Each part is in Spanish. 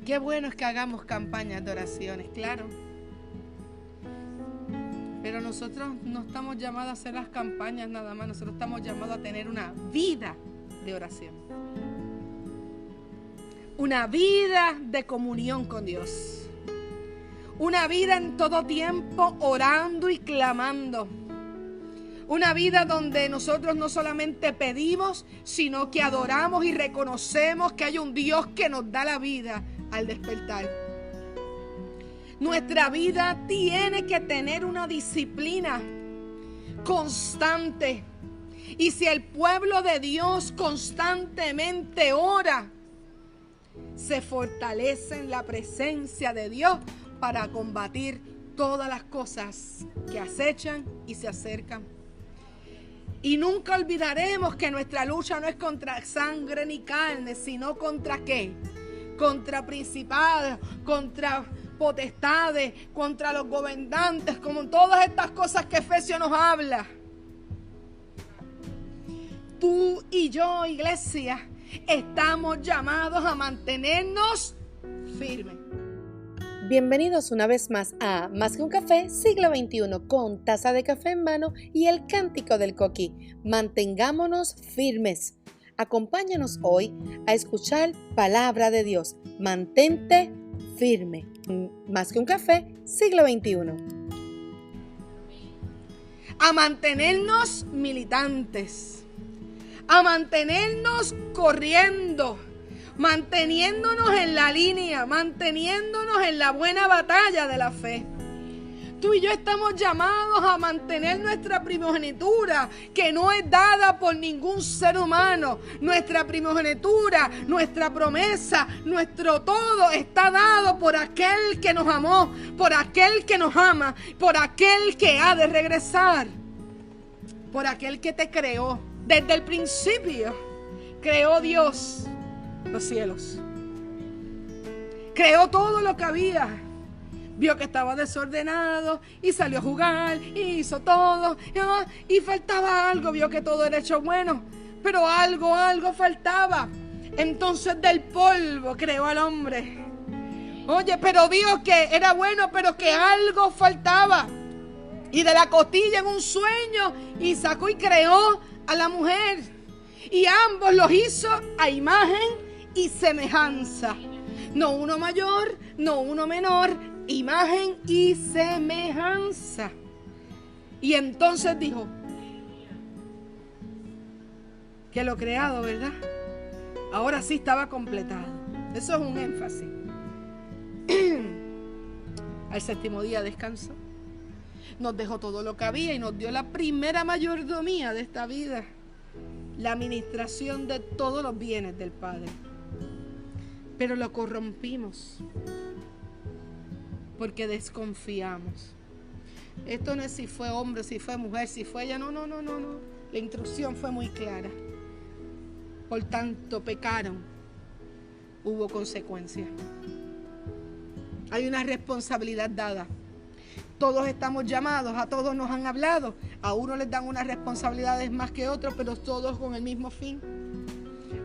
Qué bueno es que hagamos campañas de oraciones, claro. Pero nosotros no estamos llamados a hacer las campañas nada más. Nosotros estamos llamados a tener una vida de oración. Una vida de comunión con Dios. Una vida en todo tiempo orando y clamando. Una vida donde nosotros no solamente pedimos, sino que adoramos y reconocemos que hay un Dios que nos da la vida al despertar. Nuestra vida tiene que tener una disciplina constante. Y si el pueblo de Dios constantemente ora, se fortalece en la presencia de Dios para combatir todas las cosas que acechan y se acercan. Y nunca olvidaremos que nuestra lucha no es contra sangre ni carne, sino contra ¿qué? Contra principados, contra potestades, contra los gobernantes, como todas estas cosas que Efesios nos habla. Tú y yo, iglesia, estamos llamados a mantenernos firmes. Bienvenidos una vez más a Más que un café, siglo XXI, con taza de café en mano y el cántico del coquí. Mantengámonos firmes. Acompáñanos hoy a escuchar palabra de Dios. Mantente firme. Más que un café, siglo XXI. A mantenernos militantes. A mantenernos corriendo. Manteniéndonos en la línea, manteniéndonos en la buena batalla de la fe. Tú y yo estamos llamados a mantener nuestra primogenitura, que no es dada por ningún ser humano. Nuestra primogenitura, nuestra promesa, nuestro todo está dado por aquel que nos amó, por aquel que nos ama, por aquel que ha de regresar, por aquel que te creó. Desde el principio creó Dios los cielos. Creó todo lo que había. Vio que estaba desordenado y salió a jugar y hizo todo. Y faltaba algo. Vio que todo era hecho bueno, pero algo faltaba. Entonces del polvo creó al hombre. Oye, pero vio que era bueno, pero que algo faltaba. Y de la costilla en un sueño y sacó y creó a la mujer. Y ambos los hizo a imagen y semejanza. No uno mayor, no uno menor, imagen y semejanza. Y entonces dijo que lo creado, ¿verdad? Ahora sí estaba completado. Eso es un énfasis. Al séptimo día descansó. Nos dejó todo lo que había y nos dio la primera mayordomía de esta vida. La administración de todos los bienes del Padre. Pero lo corrompimos porque desconfiamos. Esto no es si fue hombre, si fue mujer, si fue ella. No. La instrucción fue muy clara. Por tanto, pecaron. Hubo consecuencias. Hay una responsabilidad dada. Todos estamos llamados, a todos nos han hablado. A unos les dan unas responsabilidades más que otros, pero todos con el mismo fin.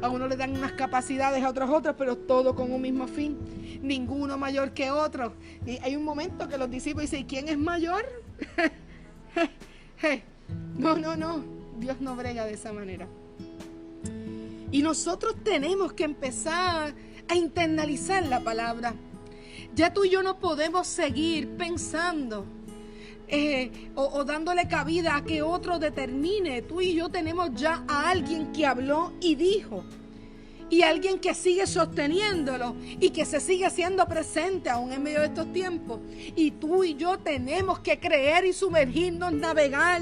A unos les dan unas capacidades, a otros otras, pero todos con un mismo fin. Ninguno mayor que otro. Y hay un momento que los discípulos dicen, ¿quién es mayor? No. Dios no brega de esa manera. Y nosotros tenemos que empezar a internalizar la palabra. Ya tú y yo no podemos seguir pensando o dándole cabida a que otro determine. Tú y yo tenemos ya a alguien que habló y dijo. Y alguien que sigue sosteniéndolo y que se sigue haciendo presente aún en medio de estos tiempos. Y tú y yo tenemos que creer y sumergirnos, navegar,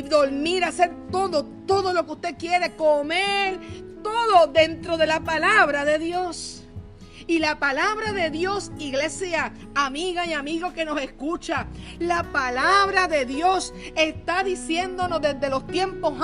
dormir, hacer todo lo que usted quiere, comer, todo dentro de la palabra de Dios. Y la palabra de Dios, iglesia, amiga y amigo que nos escucha, la palabra de Dios está diciéndonos desde los tiempos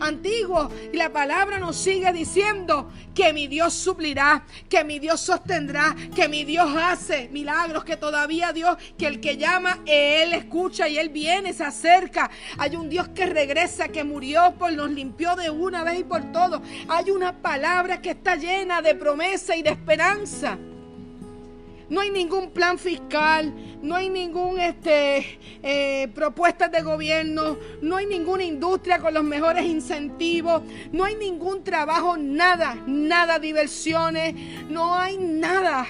antiguos, y la palabra nos sigue diciendo que mi Dios suplirá, que mi Dios sostendrá, que mi Dios hace milagros, que todavía Dios, que el que llama, Él escucha y Él viene, se acerca. Hay un Dios que regresa, que murió, nos limpió de una vez y por todo. Hay una palabra que está llena de promesa y de esperanza esperanza. No hay ningún plan fiscal, no hay ningún propuestas de gobierno, no hay ninguna industria con los mejores incentivos, no hay ningún trabajo, nada, diversiones, no hay nada.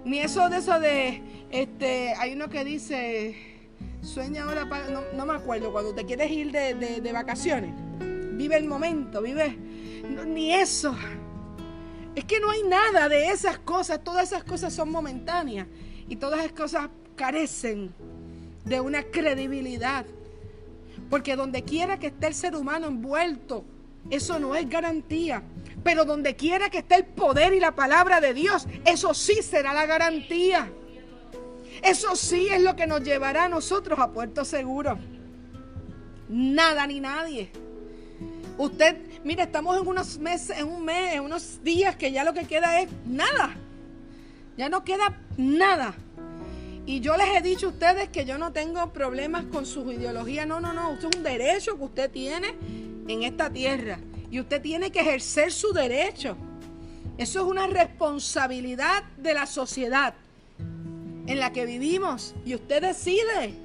Ni eso de hay uno que dice, sueña ahora, no me acuerdo, cuando te quieres ir de vacaciones, vive el momento, ni eso. Es que no hay nada de esas cosas, todas esas cosas son momentáneas y todas esas cosas carecen de una credibilidad. Porque donde quiera que esté el ser humano envuelto, eso no es garantía. Pero donde quiera que esté el poder y la palabra de Dios, eso sí será la garantía. Eso sí es lo que nos llevará a nosotros a puerto seguro. Nada ni nadie. Usted, mire, estamos en unos meses, en unos días que ya lo que queda es nada. Ya no queda nada. Y yo les he dicho a ustedes que yo no tengo problemas con su ideología. No. Esto es un derecho que usted tiene en esta tierra. Y usted tiene que ejercer su derecho. Eso es una responsabilidad de la sociedad en la que vivimos. Y usted decide.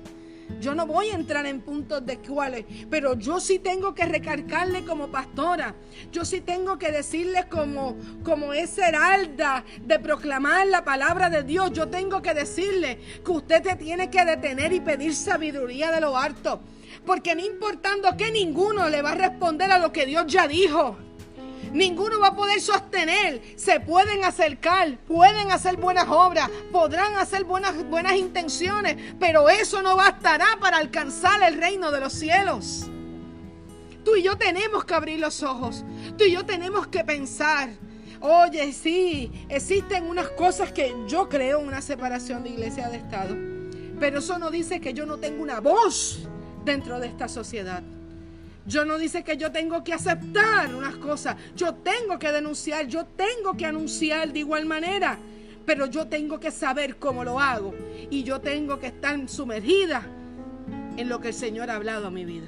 Yo no voy a entrar en puntos de cuáles, pero yo sí tengo que recalcarle como pastora, yo sí tengo que decirle como es heralda de proclamar la palabra de Dios, yo tengo que decirle que usted se tiene que detener y pedir sabiduría de lo alto, porque no importando que ninguno le va a responder a lo que Dios ya dijo. Ninguno va a poder sostener, se pueden acercar, pueden hacer buenas obras, podrán hacer buenas intenciones, pero eso no bastará para alcanzar el reino de los cielos. Tú y yo tenemos que abrir los ojos, tú y yo tenemos que pensar, oye, sí, existen unas cosas que yo creo en una separación de iglesia de Estado, pero eso no dice que yo no tengo una voz dentro de esta sociedad. Yo no dice que yo tengo que aceptar unas cosas, yo tengo que denunciar, yo tengo que anunciar de igual manera, pero yo tengo que saber cómo lo hago y yo tengo que estar sumergida en lo que el Señor ha hablado a mi vida.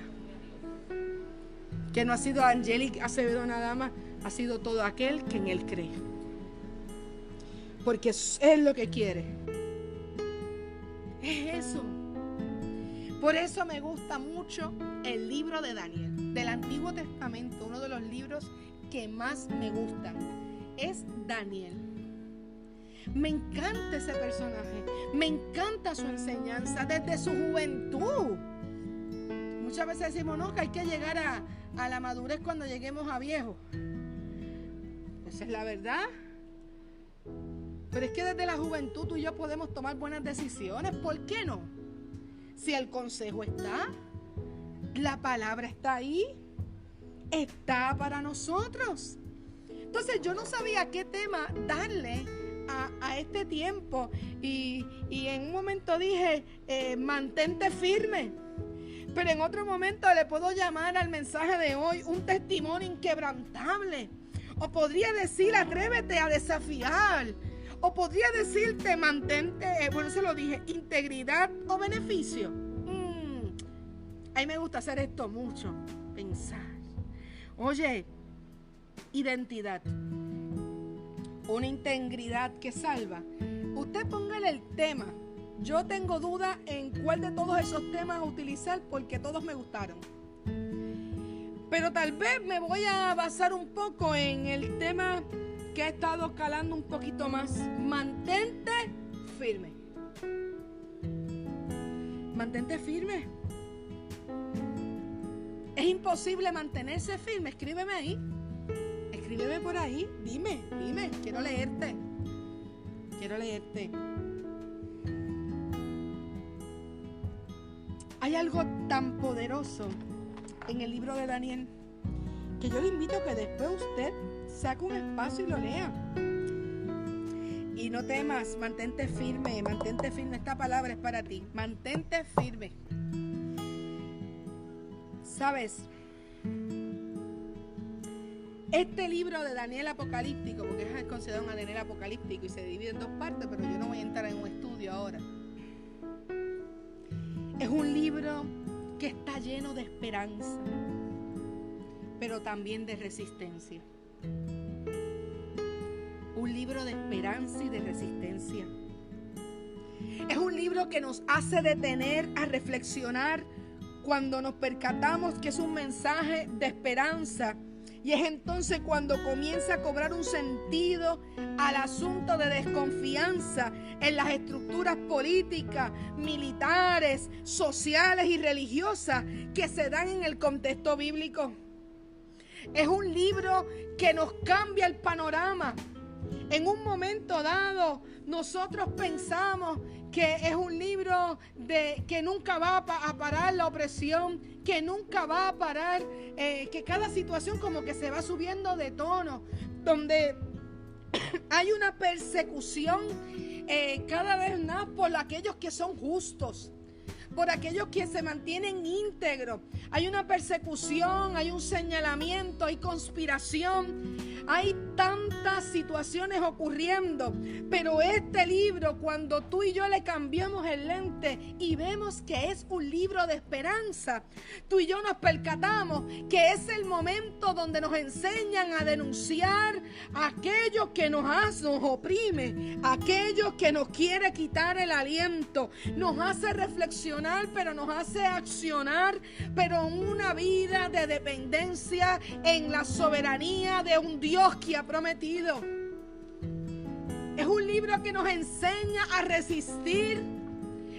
Que no ha sido Angélica Acevedo nada más, ha sido todo aquel que en Él cree. Porque es lo que quiere. Es eso. Por eso me gusta mucho el libro de Daniel, del Antiguo Testamento. Uno de los libros que más me gustan es Daniel. Me encanta ese personaje, me encanta su enseñanza desde su juventud. Muchas veces decimos, no, que hay que llegar a la madurez cuando lleguemos a viejos. Esa es la verdad. Pero es que desde la juventud tú y yo podemos tomar buenas decisiones. ¿Por qué no? Si el consejo está, la palabra está ahí, está para nosotros. Entonces yo no sabía qué tema darle a este tiempo y en un momento dije, mantente firme. Pero en otro momento le puedo llamar al mensaje de hoy un testimonio inquebrantable. O podría decir, atrévete a desafiar. O podría decirte, mantente, se lo dije, integridad o beneficio. A mí me gusta hacer esto mucho, pensar. Oye, identidad. Una integridad que salva. Usted póngale el tema. Yo tengo duda en cuál de todos esos temas utilizar porque todos me gustaron. Pero tal vez me voy a basar un poco en el tema que ha estado calando un poquito más. Mantente firme. Mantente firme. Es imposible mantenerse firme. Escríbeme ahí. Escríbeme por ahí. Dime. Quiero leerte. Hay algo tan poderoso en el libro de Daniel que yo le invito a que después usted saque un espacio y lo lea. Y no temas, mantente firme. Esta palabra es para ti. Mantente firme. ¿Sabes? Este libro de Daniel apocalíptico, porque es considerado un Daniel apocalíptico y se divide en dos partes, pero yo no voy a entrar en un estudio ahora. Es un libro que está lleno de esperanza, pero también de resistencia. Un libro de esperanza y de resistencia. Es un libro que nos hace detener a reflexionar cuando nos percatamos que es un mensaje de esperanza. Y es entonces cuando comienza a cobrar un sentido al asunto de desconfianza en las estructuras políticas, militares, sociales y religiosas que se dan en el contexto bíblico. Es un libro que nos cambia el panorama. En un momento dado, nosotros pensamos que es un libro que nunca va a parar la opresión, que nunca va a parar, que cada situación como que se va subiendo de tono, donde hay una persecución cada vez más por aquellos que son justos, por aquellos que se mantienen íntegros. Hay una persecución, hay un señalamiento, hay conspiración, hay tantas situaciones ocurriendo. Pero este libro, cuando tú y yo le cambiamos el lente y vemos que es un libro de esperanza, tú y yo nos percatamos que es el momento donde nos enseñan a denunciar a aquellos que nos oprime, a aquellos que nos quiere quitar el aliento. Nos hace reflexionar, pero nos hace accionar, pero en una vida de dependencia en la soberanía de un Dios que ha prometido. Es un libro que nos enseña a resistir.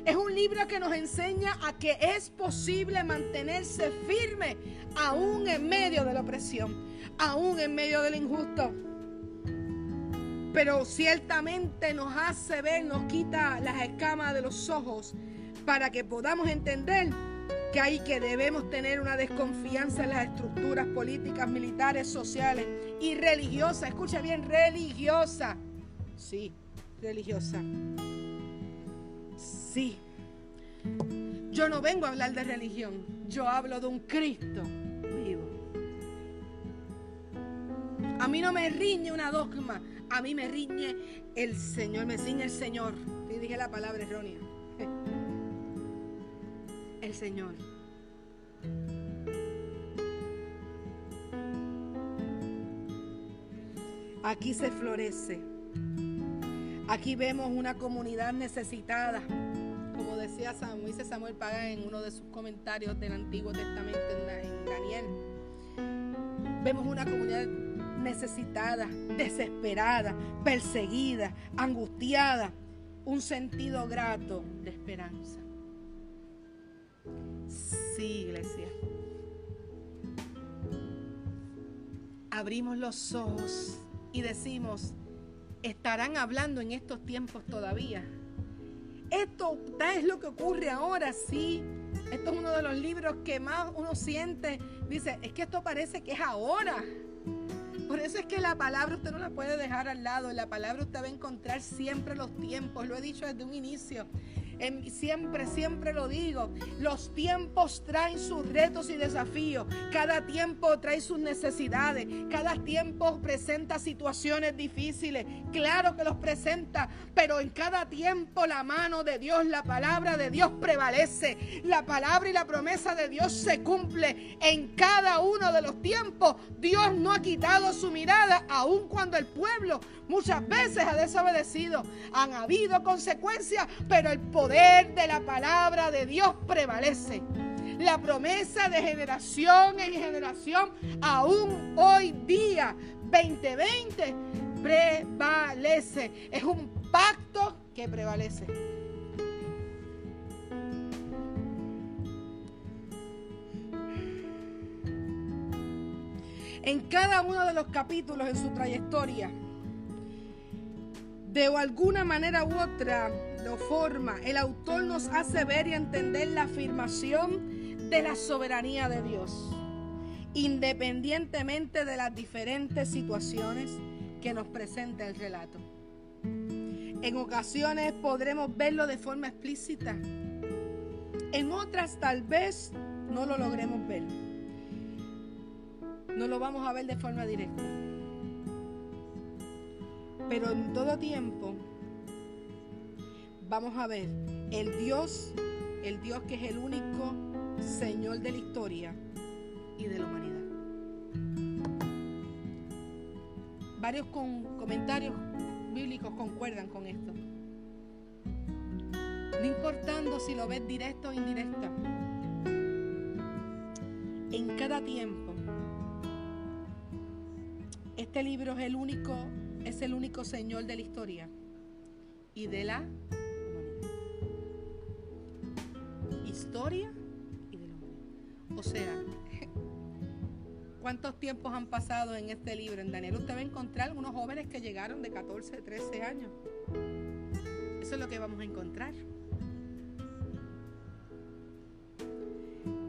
Es un libro que nos enseña a que es posible mantenerse firme aún en medio de la opresión, aún en medio del injusto. Pero ciertamente nos hace ver, nos quita las escamas de los ojos para que podamos entender que debemos tener una desconfianza en las estructuras políticas, militares, sociales y religiosas. Escucha bien, religiosa. Sí, religiosa. Sí. Yo no vengo a hablar de religión, yo hablo de un Cristo vivo. A mí no me riñe una dogma, a mí me riñe el Señor, me ciñe el Señor. Sí, dije la palabra errónea. El Señor. Aquí se florece. Aquí vemos una comunidad necesitada. Como decía dice Samuel Pagán en uno de sus comentarios del Antiguo Testamento en Daniel. Vemos una comunidad necesitada, desesperada, perseguida, angustiada. Un sentido grato de esperanza. Sí, iglesia. Abrimos los ojos y decimos, ¿estarán hablando en estos tiempos todavía? Esto es lo que ocurre ahora, sí. Esto es uno de los libros que más uno siente. Dice, es que esto parece que es ahora. Por eso es que la palabra usted no la puede dejar al lado. En la palabra usted va a encontrar siempre los tiempos. Lo he dicho desde un inicio. Siempre lo digo. Los tiempos traen sus retos y desafíos. Cada tiempo trae sus necesidades. Cada tiempo presenta situaciones difíciles. Claro que los presenta, pero en cada tiempo la mano de Dios, la palabra de Dios prevalece. La palabra y la promesa de Dios se cumple en cada uno de los tiempos. Dios no ha quitado su mirada, aun cuando el pueblo muchas veces ha desobedecido. Han habido consecuencias, pero el poder de la palabra de Dios prevalece. La promesa de generación en generación, aún hoy día, 2020, prevalece. Es un pacto que prevalece. En cada uno de los capítulos en su trayectoria, de alguna manera u otra, de forma, el autor nos hace ver y entender la afirmación de la soberanía de Dios, independientemente de las diferentes situaciones que nos presenta el relato. En ocasiones podremos verlo de forma explícita, en otras tal vez no lo logremos ver. No lo vamos a ver de forma directa. Pero en todo tiempo vamos a ver el Dios que es el único Señor de la historia y de la humanidad. Varios comentarios bíblicos concuerdan con esto. No importando si lo ves directo o indirecta. En cada tiempo, este libro es el único Señor de la historia y de la historia y de la humanidad. O sea, ¿cuántos tiempos han pasado en este libro? En Daniel usted va a encontrar unos jóvenes que llegaron de 14, 13 años. Eso es lo que vamos a encontrar.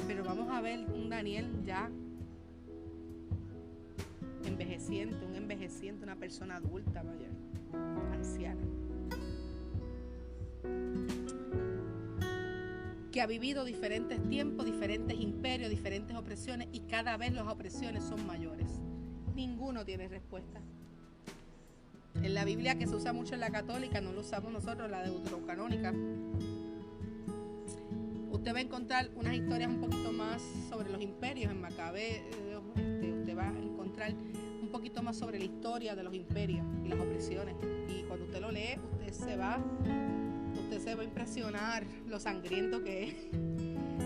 Pero vamos a ver un Daniel ya envejeciente, una persona adulta, mayor, anciana, que ha vivido diferentes tiempos, diferentes imperios, diferentes opresiones, y cada vez las opresiones son mayores. Ninguno tiene respuesta. En la Biblia, que se usa mucho en la católica, no lo usamos nosotros, la deuterocanónica, usted va a encontrar unas historias un poquito más sobre los imperios. En Macabeo, usted va a encontrar un poquito más sobre la historia de los imperios y las opresiones. Y cuando usted lo lee, usted se va a impresionar lo sangriento que es.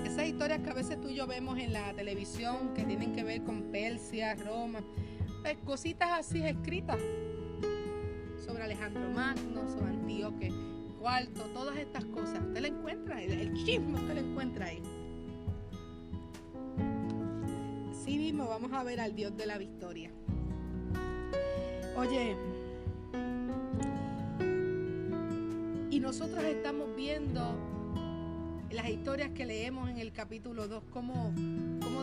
Esas historias que a veces tú y yo vemos en la televisión, que tienen que ver con Persia, Roma, pues cositas así escritas sobre Alejandro Magno, sobre Antíoco Cuarto, todas estas cosas, usted la encuentra, el chisme usted lo encuentra ahí. Así mismo vamos a ver al Dios de la victoria. Oye, y nosotros estamos viendo las historias que leemos en el capítulo 2, cómo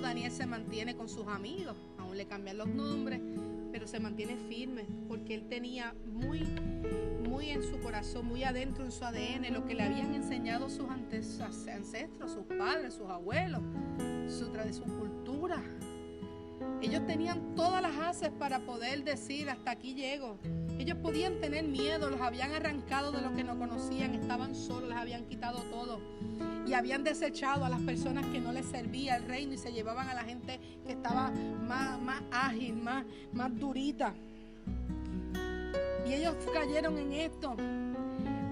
Daniel se mantiene con sus amigos, aún le cambian los nombres, pero se mantiene firme, porque él tenía muy en su corazón, muy adentro en su ADN, lo que le habían enseñado sus ancestros, sus padres, sus abuelos, su cultura. Ellos tenían todas las haces para poder decir, hasta aquí llego. Ellos podían tener miedo, los habían arrancado de lo que no conocían, estaban solos, les habían quitado todo. Y habían desechado a las personas que no les servía el reino y se llevaban a la gente que estaba más ágil, más durita. Y ellos cayeron en esto.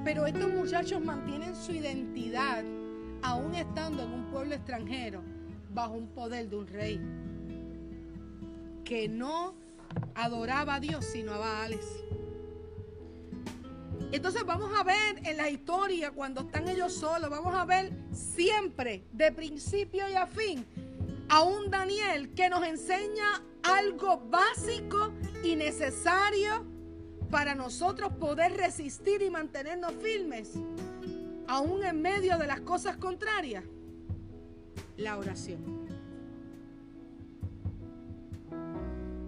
Pero estos muchachos mantienen su identidad, aún estando en un pueblo extranjero, bajo un poder de un rey que no adoraba a Dios, sino a Baales. Entonces vamos a ver en la historia, cuando están ellos solos, vamos a ver siempre, de principio y a fin, a un Daniel que nos enseña algo básico y necesario para nosotros poder resistir y mantenernos firmes, aún en medio de las cosas contrarias: la oración.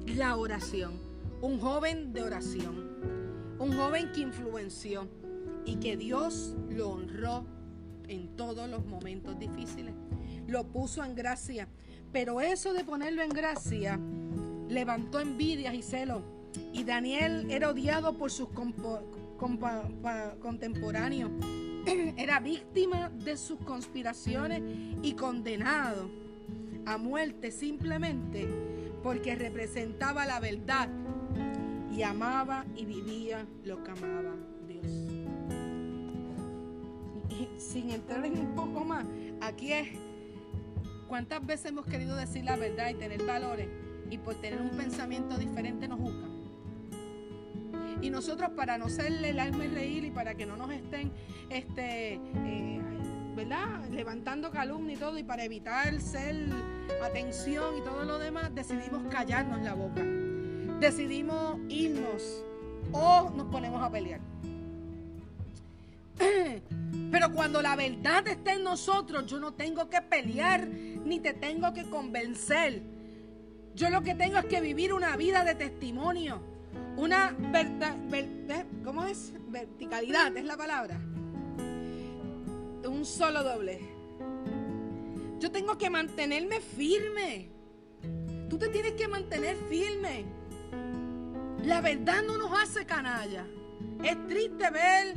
La oración. Un joven de oración. Un joven que influenció y que Dios lo honró en todos los momentos difíciles. Lo puso en gracia. Pero eso de ponerlo en gracia levantó envidias y celos. Y Daniel era odiado por sus contemporáneos. Era víctima de sus conspiraciones y condenado a muerte simplemente porque representaba la verdad y amaba y vivía lo que amaba Dios. Y sin entrar en un poco más, aquí es: ¿cuántas veces hemos querido decir la verdad y tener valores, y por tener un pensamiento diferente nos juzgan? Y nosotros, para no serle el alma y reír, y para que no nos estén ¿verdad?, levantando calumnia y todo, y para evitar ser atención y todo lo demás, decidimos callarnos la boca. Decidimos irnos o nos ponemos a pelear. Pero cuando la verdad está en nosotros, yo no tengo que pelear ni te tengo que convencer. Yo lo que tengo es que vivir una vida de testimonio, una ¿cómo es? Verticalidad es la palabra. Un solo doble. Yo tengo que mantenerme firme. Tú te tienes que mantener firme. La verdad no nos hace canalla. Es triste ver,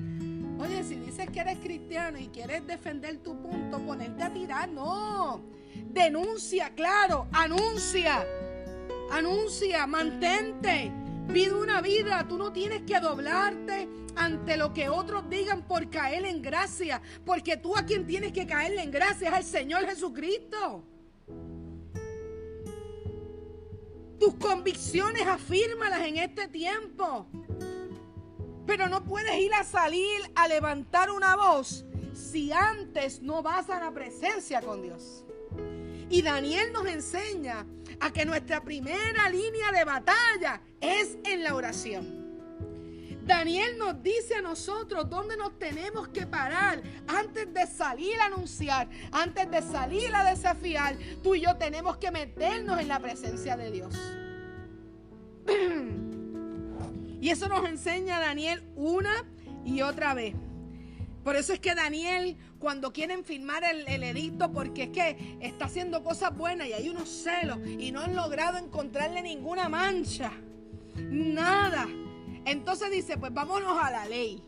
oye, si dices que eres cristiano y quieres defender tu punto, ponerte a tirar. No. Denuncia, claro, anuncia, mantente. Vive una vida, tú no tienes que doblarte ante lo que otros digan por caer en gracia, porque tú a quien tienes que caerle en gracia es al Señor Jesucristo. Tus convicciones afírmalas en este tiempo, pero no puedes ir a salir a levantar una voz si antes no vas a la presencia con Dios. Y Daniel nos enseña a que nuestra primera línea de batalla es en la oración. Daniel nos dice a nosotros dónde nos tenemos que parar antes de salir a anunciar, antes de salir a desafiar. Tú y yo tenemos que meternos en la presencia de Dios. Y eso nos enseña Daniel una y otra vez. Por eso es que Daniel, cuando quieren firmar el edicto, porque es que está haciendo cosas buenas y hay unos celos y no han logrado encontrarle ninguna mancha, nada. Entonces dice, pues vámonos a la ley.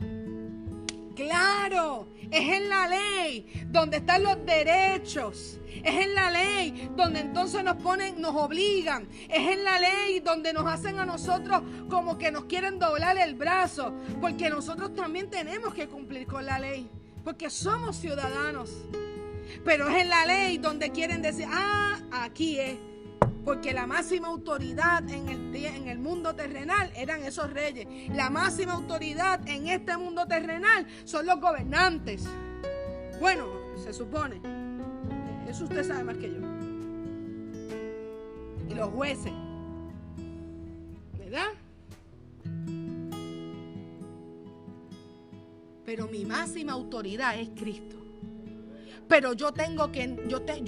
Claro, es en la ley donde están los derechos. Es en la ley donde entonces nos obligan. Es en la ley donde nos hacen a nosotros como que nos quieren doblar el brazo. Porque nosotros también tenemos que cumplir con la ley. Porque somos ciudadanos. Pero es en la ley donde quieren decir, aquí es. Porque la máxima autoridad en el mundo terrenal eran esos reyes. La máxima autoridad en este mundo terrenal son los gobernantes. Bueno, se supone. Eso usted sabe más que yo. Y los jueces. ¿Verdad? Pero mi máxima autoridad es Cristo. Pero yo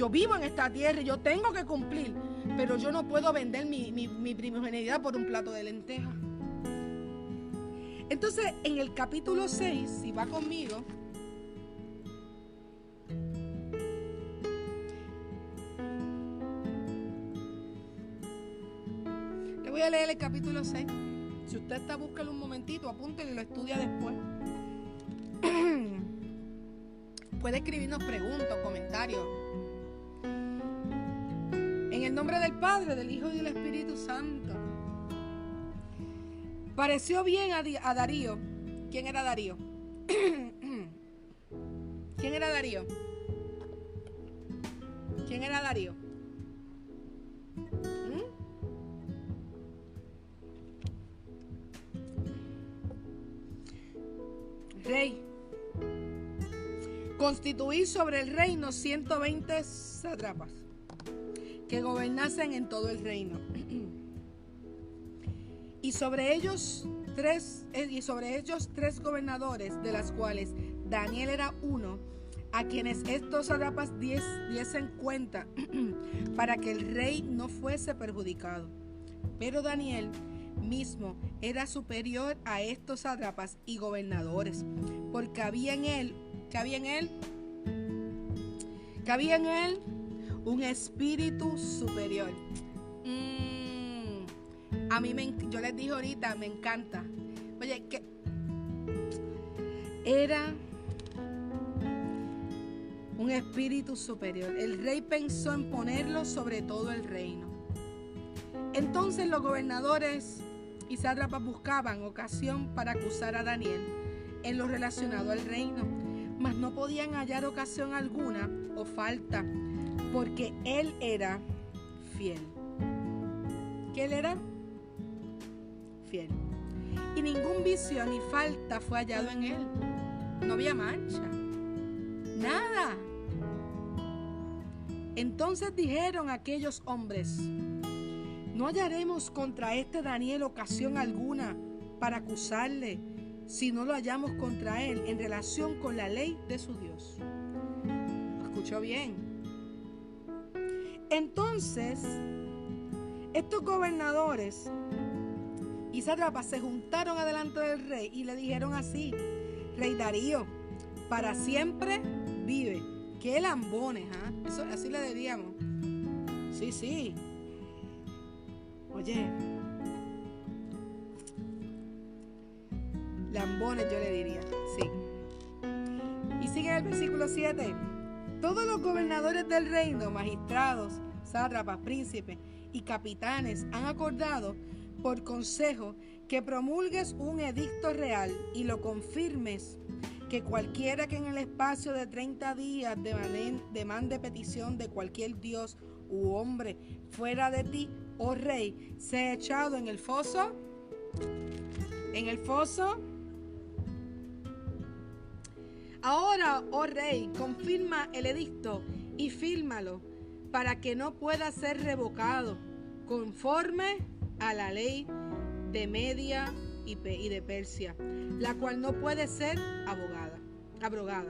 vivo en esta tierra y yo tengo que cumplir. Pero yo no puedo vender mi primogenitura por un plato de lentejas. Entonces, en el capítulo 6, si va conmigo, le voy a leer el capítulo 6. Si usted está, búsquelo un momentito, apúntelo y lo estudia después. Puede escribirnos preguntas, comentarios. En el nombre del Padre, del Hijo y del Espíritu Santo. Pareció bien a Darío. ¿Quién era Darío? ¿Quién era Darío? ¿Quién era Darío? Rey. Constituir sobre el reino 120 sátrapas que gobernasen en todo el reino. Y sobre ellos tres gobernadores, de las cuales Daniel era uno, a quienes estos sátrapas diesen cuenta para que el rey no fuese perjudicado. Pero Daniel mismo era superior a estos sátrapas y gobernadores, porque había en él un espíritu superior. Yo les dije ahorita, me encanta. Oye, que era un espíritu superior. El rey pensó en ponerlo sobre todo el reino. Entonces los gobernadores y sátrapas buscaban ocasión para acusar a Daniel en lo relacionado al reino, mas no podían hallar ocasión alguna o falta, porque él era fiel. ¿Qué él era? Fiel. Y ningún vicio ni falta fue hallado en él. No había mancha. Nada. Entonces dijeron aquellos hombres: no hallaremos contra este Daniel ocasión alguna para acusarle, si no lo hallamos contra él en relación con la ley de su Dios. ¿Lo escuchó bien? Entonces, estos gobernadores y sátrapas se juntaron adelante del rey y le dijeron así: Rey Darío, para siempre vive. ¡Qué lambones! Eso, así le diríamos. Sí. Oye, lambones yo le diría, sí. Y sigue en el versículo 7. Todos los gobernadores del reino, magistrados, sátrapas, príncipes y capitanes han acordado por consejo que promulgues un edicto real y lo confirmes, que cualquiera que en el espacio de 30 días demande petición de cualquier dios u hombre fuera de ti, oh rey, sea echado en el foso. En el foso. Ahora, oh rey, confirma el edicto y fírmalo para que no pueda ser revocado, conforme a la ley de Media y de Persia, la cual no puede ser abrogada.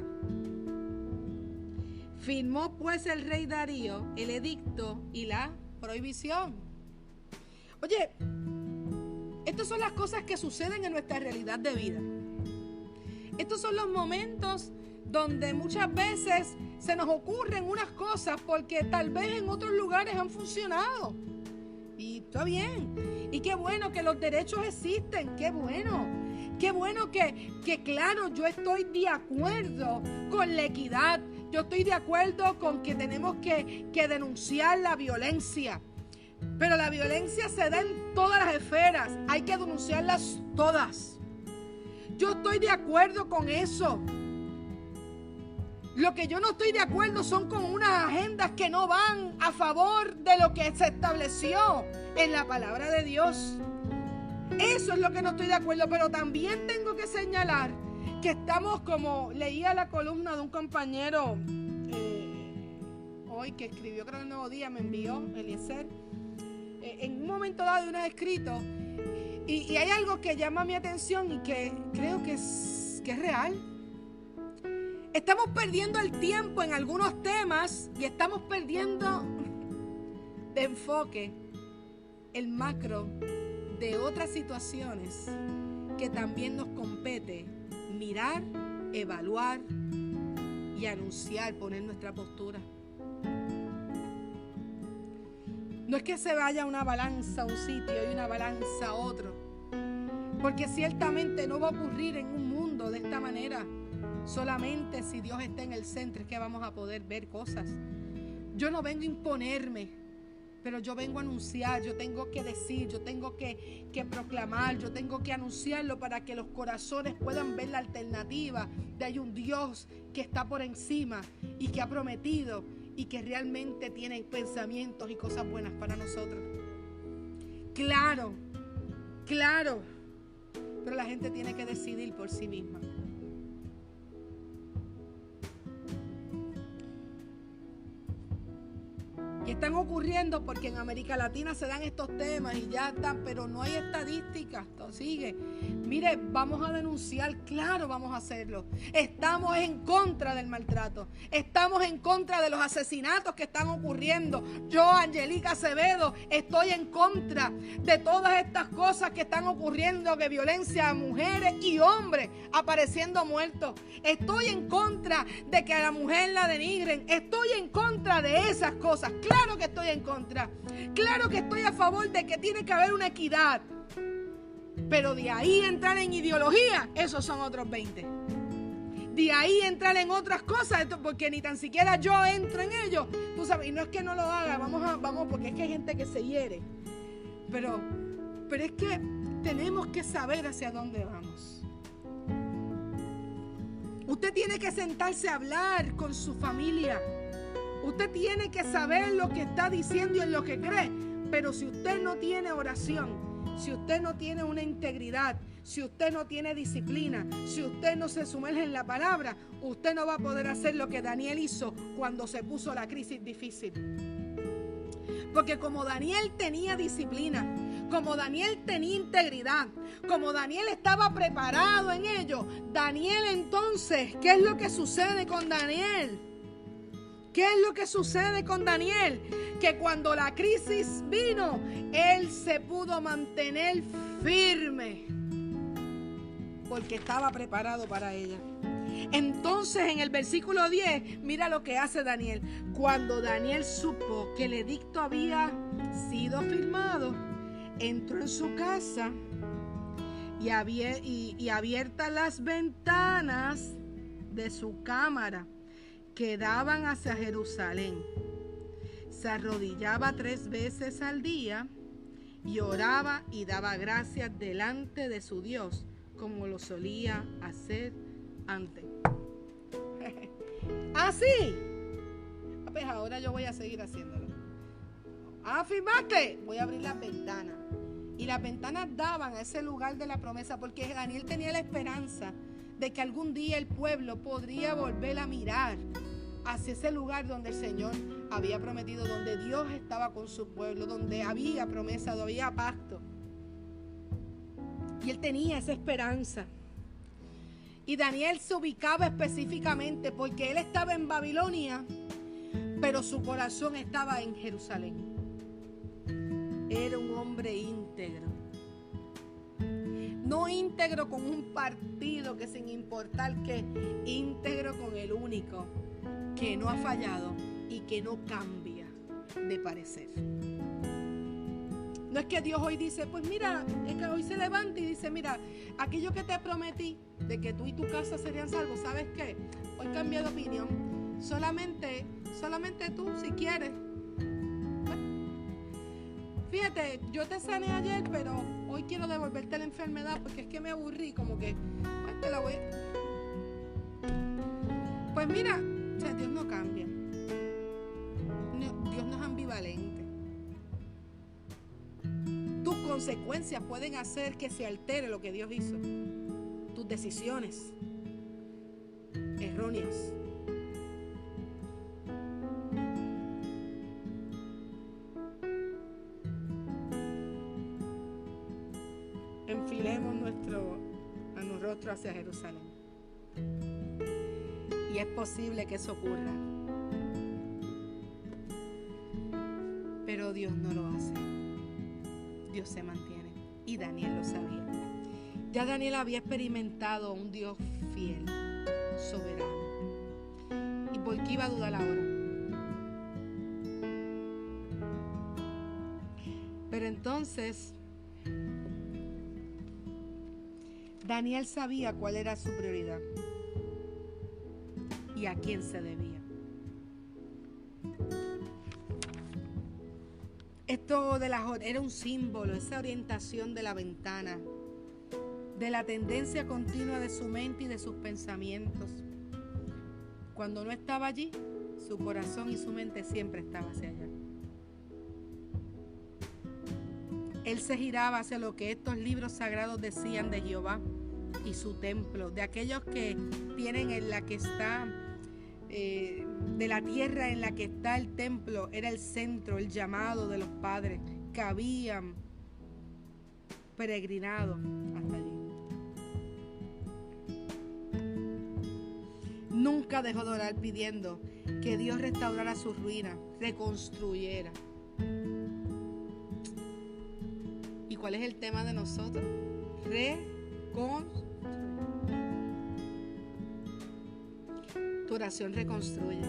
Firmó pues el rey Darío el edicto y la prohibición. Oye, estas son las cosas que suceden en nuestra realidad de vida. Estos son los momentos donde muchas veces se nos ocurren unas cosas porque tal vez en otros lugares han funcionado. Y está bien. Y qué bueno que los derechos existen. Qué bueno. Qué bueno que claro, yo estoy de acuerdo con la equidad. Yo estoy de acuerdo con que tenemos que denunciar la violencia. Pero la violencia se da en todas las esferas. Hay que denunciarlas todas. Yo estoy de acuerdo con eso. Lo que yo no estoy de acuerdo son con unas agendas que no van a favor de lo que se estableció en la palabra de Dios. Eso es lo que no estoy de acuerdo, pero también tengo que señalar que estamos, como leía la columna de un compañero hoy que escribió, creo que el Nuevo Día, me envió, Eliezer, en un momento dado de unos escritos, y hay algo que llama mi atención y que creo que es real. Estamos perdiendo el tiempo en algunos temas y estamos perdiendo de enfoque el macro de otras situaciones que también nos compete mirar, evaluar y anunciar, poner nuestra postura. No es que se vaya una balanza a un sitio y una balanza a otro, porque ciertamente no va a ocurrir en un mundo de esta manera. Solamente si Dios está en el centro es que vamos a poder ver cosas. Yo no vengo a imponerme, pero yo vengo a anunciar, yo tengo que decir, yo tengo que proclamar, yo tengo que anunciarlo para que los corazones puedan ver la alternativa de hay un Dios que está por encima y que ha prometido y que realmente tiene pensamientos y cosas buenas para nosotros. Claro, pero la gente tiene que decidir por sí misma. Y están ocurriendo porque en América Latina se dan estos temas y ya están, pero no hay estadísticas. Esto sigue. Mire, vamos a denunciar, claro, vamos a hacerlo. Estamos en contra del maltrato. Estamos en contra de los asesinatos que están ocurriendo. Yo, Angelica Acevedo, estoy en contra de todas estas cosas que están ocurriendo, de violencia a mujeres y hombres apareciendo muertos. Estoy en contra de que a la mujer la denigren. Estoy en contra de esas cosas. Claro que estoy en contra. Claro que estoy a favor de que tiene que haber una equidad. Pero de ahí entrar en ideología, esos son otros 20. De ahí entrar en otras cosas, porque ni tan siquiera yo entro en ello. Tú sabes, y no es que no lo haga, vamos, porque es que hay gente que se hiere. Pero es que tenemos que saber hacia dónde vamos. Usted tiene que sentarse a hablar con su familia. Usted tiene que saber lo que está diciendo y en lo que cree. Pero si usted no tiene oración, si usted no tiene una integridad, si usted no tiene disciplina, si usted no se sumerge en la palabra, usted no va a poder hacer lo que Daniel hizo cuando se puso la crisis difícil. Porque como Daniel tenía disciplina, como Daniel tenía integridad, como Daniel estaba preparado en ello, Daniel entonces, ¿qué es lo que sucede con Daniel? ¿Qué es lo que sucede con Daniel? Que cuando la crisis vino, él se pudo mantener firme porque estaba preparado para ella. Entonces en el versículo 10, mira lo que hace Daniel. Cuando Daniel supo que el edicto había sido firmado, entró en su casa y abiertas las ventanas de su cámara que daban hacia Jerusalén, se arrodillaba 3 veces al día y oraba y daba gracias delante de su Dios, como lo solía hacer antes. ¿Así? Pues ahora yo voy a seguir haciéndolo. Afirmaste, voy a abrir las ventanas. Y las ventanas daban a ese lugar de la promesa, porque Daniel tenía la esperanza de que algún día el pueblo podría volver a mirar hacia ese lugar donde el Señor había prometido, donde Dios estaba con su pueblo, donde había promesa, donde había pacto. Y él tenía esa esperanza. Y Daniel se ubicaba específicamente porque él estaba en Babilonia, pero su corazón estaba en Jerusalén. Era un hombre íntegro. No íntegro con un partido, que sin importar qué, íntegro con el único que no ha fallado y que no cambia de parecer. No es que Dios hoy dice, pues mira, es que hoy se levanta y dice, mira, aquello que te prometí de que tú y tu casa serían salvos, ¿sabes qué? Hoy cambié de opinión. Solamente tú, si quieres. Fíjate, yo te sané ayer, pero hoy quiero devolverte la enfermedad porque es que me aburrí, como que, pues te la voy. Pues mira, o sea, Dios no cambia. Dios no es ambivalente. Tus consecuencias pueden hacer que se altere lo que Dios hizo. Tus decisiones erróneas. Enfilemos nuestro rostro hacia Jerusalén. Y es posible que eso ocurra. Pero Dios no lo hace. Dios se mantiene. Y Daniel lo sabía. Ya Daniel había experimentado un Dios fiel, soberano. ¿Y por qué iba a dudar ahora? Pero entonces Daniel sabía cuál era su prioridad y a quién se debía. Esto era un símbolo, esa orientación de la ventana, de la tendencia continua de su mente y de sus pensamientos. Cuando no estaba allí, su corazón y su mente siempre estaban hacia allá. Él se giraba hacia lo que estos libros sagrados decían de Jehová y su templo, de aquellos que tienen en la que está, de la tierra en la que está el templo, era el centro, el llamado de los padres que habían peregrinado hasta allí. Nunca dejó de orar pidiendo que Dios restaurara sus ruinas, reconstruyera. ¿Y cuál es el tema de nosotros? Reconstruir. Tu oración reconstruye.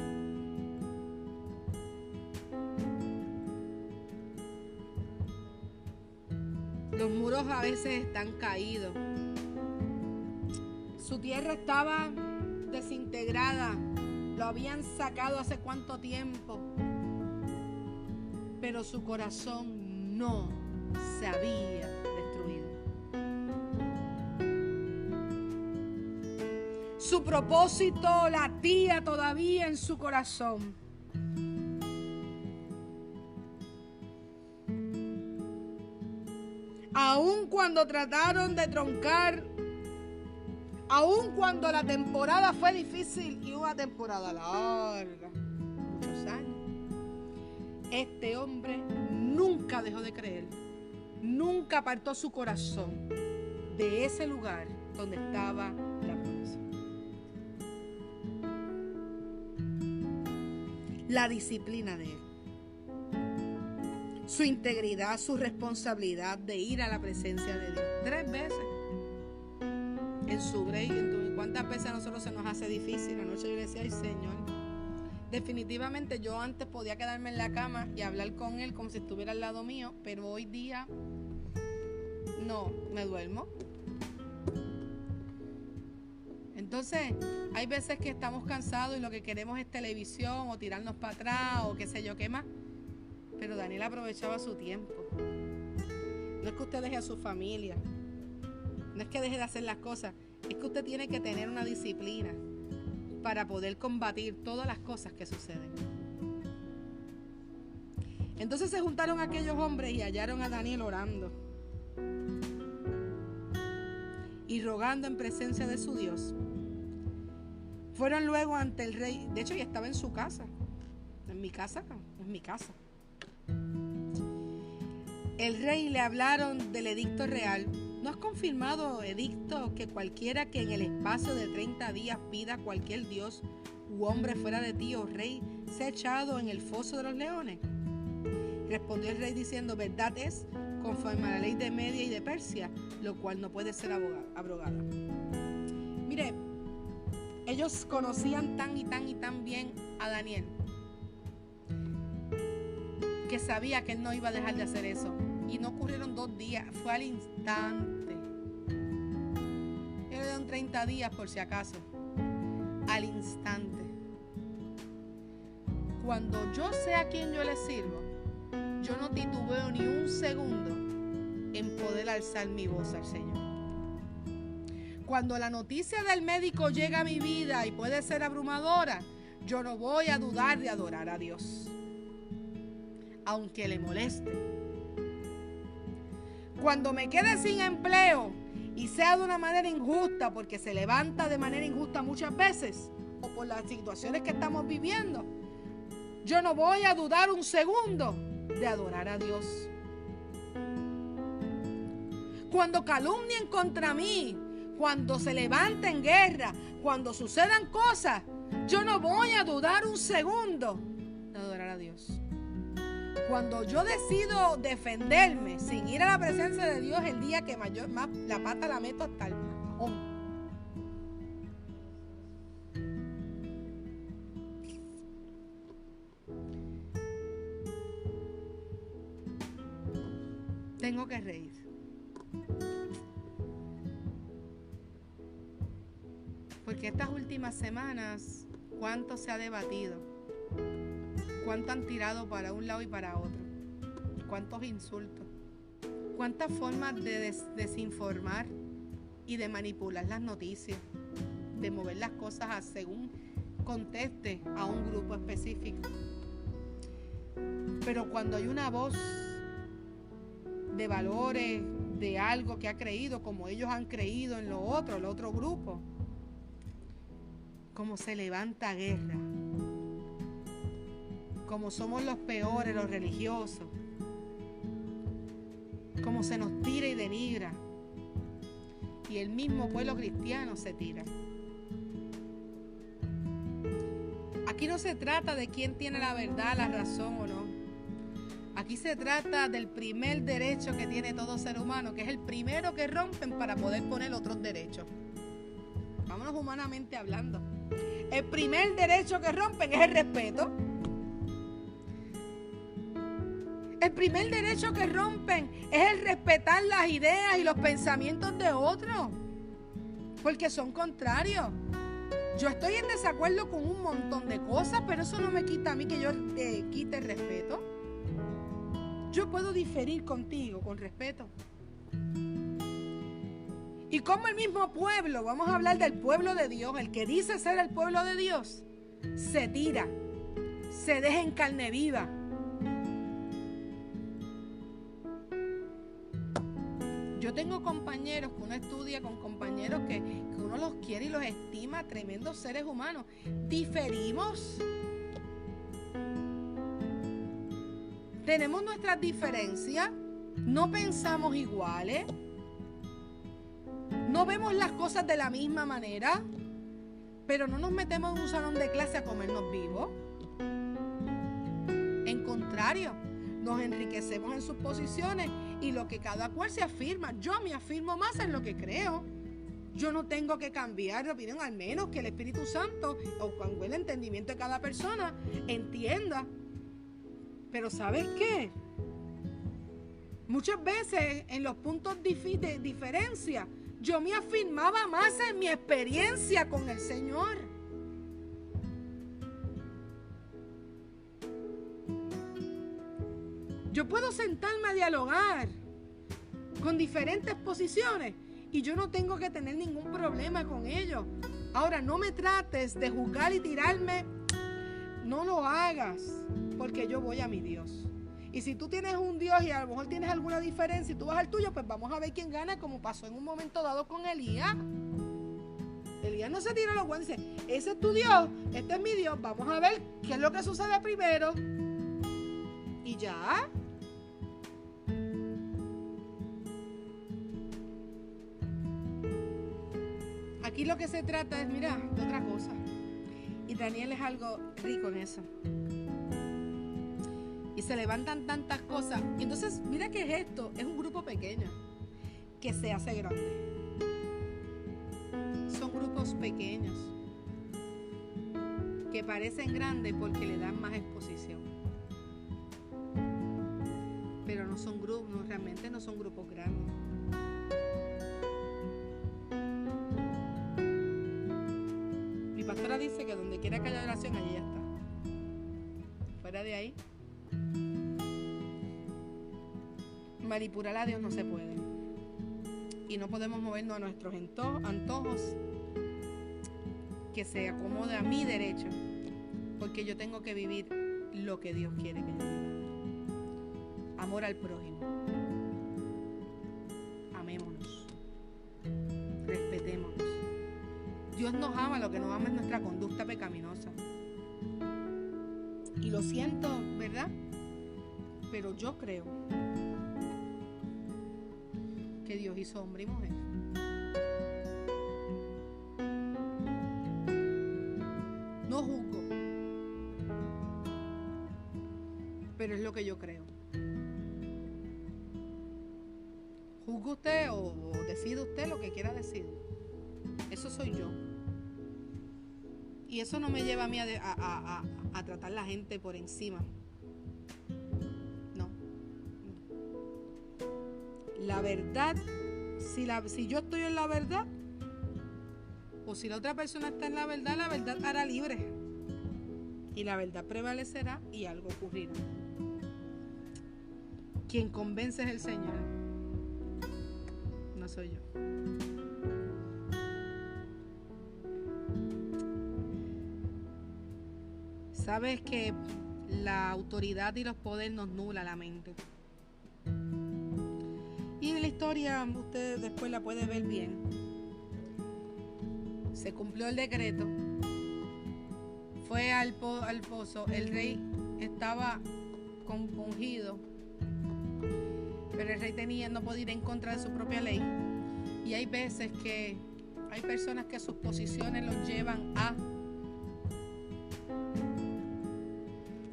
Los muros a veces están caídos. Su tierra estaba desintegrada. Lo habían sacado hace cuánto tiempo. Pero su corazón no se había destruido. Su propósito latía todavía en su corazón. Aun cuando trataron de troncar, aun cuando la temporada fue difícil y una temporada larga, muchos años, este hombre nunca dejó de creer. Nunca apartó su corazón de ese lugar donde estaba la promesa. La disciplina de él, su integridad, su responsabilidad de ir a la presencia de Dios 3 veces en su break. ¿Cuántas veces a nosotros se nos hace difícil? Anoche yo le decía, ay Señor, definitivamente yo antes podía quedarme en la cama y hablar con Él como si estuviera al lado mío, pero hoy día no, me duermo. Entonces, hay veces que estamos cansados y lo que queremos es televisión o tirarnos para atrás o qué sé yo qué más. Pero Daniel aprovechaba su tiempo. No es que usted deje a su familia. No es que deje de hacer las cosas. Es que usted tiene que tener una disciplina para poder combatir todas las cosas que suceden. Entonces se juntaron aquellos hombres y hallaron a Daniel orando y rogando en presencia de su Dios. Fueron luego ante el rey. De hecho, ya estaba en su casa. En mi casa. El rey le hablaron del edicto real. ¿No has confirmado, edicto, que cualquiera que en el espacio de 30 días pida a cualquier dios u hombre fuera de ti, oh rey, sea echado en el foso de los leones? Respondió el rey diciendo, verdad es, conforme a la ley de Media y de Persia, lo cual no puede ser abrogada. Mire, ellos conocían tan y tan bien a Daniel que sabía que él no iba a dejar de hacer eso. Y no ocurrieron 2 días, fue al instante. Yo le dieron 30 días por si acaso. Al instante. Cuando yo sé a quién yo le sirvo, yo no titubeo ni un segundo en poder alzar mi voz al Señor. Cuando la noticia del médico llega a mi vida y puede ser abrumadora, yo no voy a dudar de adorar a Dios, aunque le moleste. Cuando me quede sin empleo y sea de una manera injusta, porque se levanta de manera injusta muchas veces, o por las situaciones que estamos viviendo, yo no voy a dudar un segundo de adorar a Dios. Cuando calumnien contra mí, cuando se levanten guerra, cuando sucedan cosas, yo no voy a dudar un segundo de adorar a Dios. Cuando yo decido defenderme sin ir a la presencia de Dios el día que más la pata la meto hasta el hombro. Tengo que reír. Porque estas últimas semanas, ¿cuánto se ha debatido? ¿Cuánto han tirado para un lado y para otro? ¿Cuántos insultos? ¿Cuántas formas de desinformar y de manipular las noticias? De mover las cosas según conteste a un grupo específico. Pero cuando hay una voz de valores, de algo que ha creído, como ellos han creído en lo otro, el otro grupo, como se levanta guerra, como somos los peores, los religiosos, como se nos tira y denigra, y el mismo pueblo cristiano se tira. Aquí no se trata de quién tiene la verdad, la razón o no. Aquí se trata del primer derecho que tiene todo ser humano, que es el primero que rompen para poder poner otros derechos. Vámonos humanamente hablando. El primer derecho que rompen es el respeto. El primer derecho que rompen es el respetar las ideas y los pensamientos de otros, porque son contrarios. Yo estoy en desacuerdo con un montón de cosas, pero eso no me quita a mí que yo te quite el respeto. Yo puedo diferir contigo con respeto. Y como el mismo pueblo, vamos a hablar del pueblo de Dios, el que dice ser el pueblo de Dios, se tira, se deja en carne viva. Yo tengo compañeros que uno estudia con compañeros que uno los quiere y los estima, tremendos seres humanos. Diferimos. Tenemos nuestras diferencias, no pensamos iguales, no vemos las cosas de la misma manera, pero no nos metemos en un salón de clase a comernos vivos. En contrario, nos enriquecemos en sus posiciones y lo que cada cual se afirma. Yo me afirmo más en lo que creo. Yo no tengo que cambiar de opinión, al menos que el Espíritu Santo o con el entendimiento de cada persona entienda. Pero ¿sabes qué? Muchas veces en los puntos de diferencia, yo me afirmaba más en mi experiencia con el Señor. Yo puedo sentarme a dialogar con diferentes posiciones y yo no tengo que tener ningún problema con ello. Ahora, no me trates de juzgar y tirarme, no lo hagas, porque yo voy a mi Dios. Y si tú tienes un Dios y a lo mejor tienes alguna diferencia y tú vas al tuyo, pues vamos a ver quién gana, como pasó en un momento dado con Elías. Elías no se tiró los guantes y dice, ese es tu Dios, este es mi Dios, vamos a ver qué es lo que sucede primero. Y ya. Aquí lo que se trata es, mira, de otra cosa. Y Daniel es algo rico en eso. Y se levantan tantas cosas. Y entonces, mira qué es esto. Es un grupo pequeño que se hace grande. Son grupos pequeños que parecen grandes porque le dan más exposición. Pero no son grupos, no, realmente no son grupos grandes. Mi pastora dice que donde quiera que haya oración, allí ya está. Fuera de ahí, manipular a Dios no se puede. Y no podemos movernos a nuestros antojos que se acomode a mi derecho, porque yo tengo que vivir lo que Dios quiere que yo viva. Amor al prójimo. Amémonos. Respetémonos. Dios nos ama, lo que nos ama es nuestra conducta pecaminosa. Y lo siento, ¿verdad? Pero yo creo que Dios hizo hombre y mujer. No juzgo, pero es lo que yo creo. Juzgue usted o decide usted lo que quiera decir. Eso soy yo. Y eso no me lleva a mí a tratar a la gente por encima. No. La verdad, si yo estoy en la verdad, o si la otra persona está en la verdad hará libre. Y la verdad prevalecerá y algo ocurrirá. Quien convence es el Señor. No soy yo. Sabes que la autoridad y los poderes nos nubla la mente. Y en la historia, usted después la puede ver bien. Se cumplió el decreto. Fue al pozo. El rey estaba compungido. Pero el rey no podía ir en contra de su propia ley. Y hay veces que hay personas que sus posiciones los llevan a...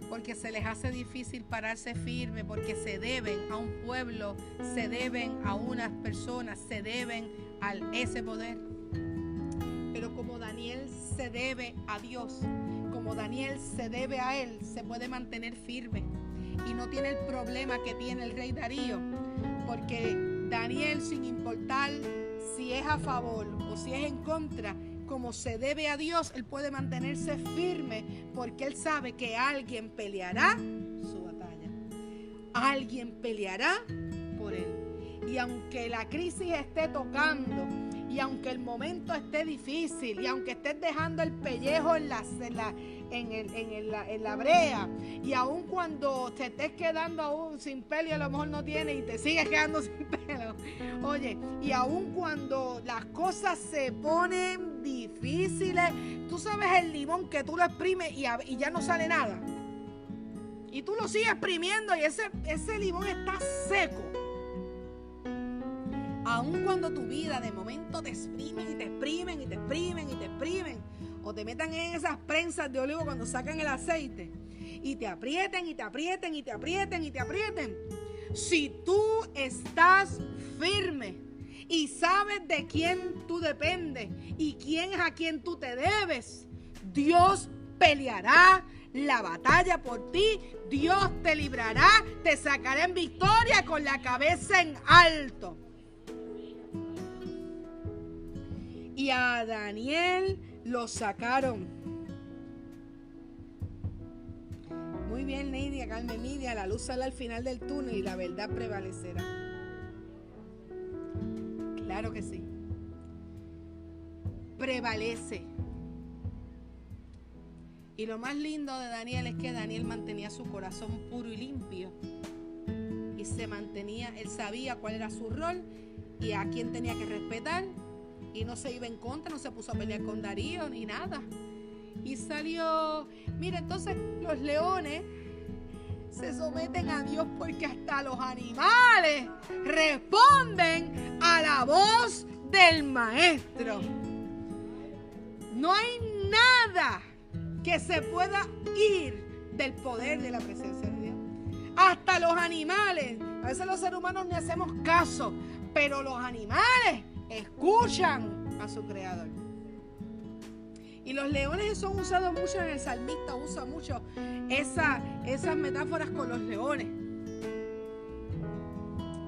porque se les hace difícil pararse firme, porque se deben a un pueblo, se deben a unas personas, se deben a ese poder. Pero como Daniel se debe a Dios, como Daniel se debe a Él, se puede mantener firme y no tiene el problema que tiene el rey Darío, porque Daniel, sin importar si es a favor o si es en contra, como se debe a Dios, él puede mantenerse firme porque él sabe que alguien peleará su batalla. Alguien peleará por él. Y aunque la crisis esté tocando, y aunque el momento esté difícil, y aunque estés dejando el pellejo en la brea, y aun cuando te estés quedando aún sin pelo y a lo mejor no tienes y te sigues quedando sin pelo, oye, y aun cuando las cosas se ponen difíciles, tú sabes el limón que tú lo exprimes y ya no sale nada, y tú lo sigues exprimiendo y ese limón está seco. Aun cuando tu vida de momento te exprimen y te exprimen y te exprimen y te exprimen, o te metan en esas prensas de olivo cuando sacan el aceite y te aprieten y te aprieten y te aprieten y te aprieten, si tú estás firme y sabes de quién tú dependes y quién es a quien tú te debes, Dios peleará la batalla por ti, Dios te librará, te sacará en victoria con la cabeza en alto. Y a Daniel lo sacaron. Muy bien, Nidia, Carmen Nidia, la luz sale al final del túnel y la verdad prevalecerá. Claro que sí. Prevalece. Y lo más lindo de Daniel es que Daniel mantenía su corazón puro y limpio. Y se mantenía, él sabía cuál era su rol y a quién tenía que respetar. Y no se iba en contra, no se puso a pelear con Darío ni nada. Y salió, mira, entonces los leones se someten a Dios porque hasta los animales responden a la voz del maestro. No hay nada que se pueda ir del poder de la presencia de Dios. Hasta los animales, a veces los seres humanos ni hacemos caso, pero los animales escuchan a su creador. Y los leones son usados mucho en el salmista, usa mucho esas metáforas con los leones.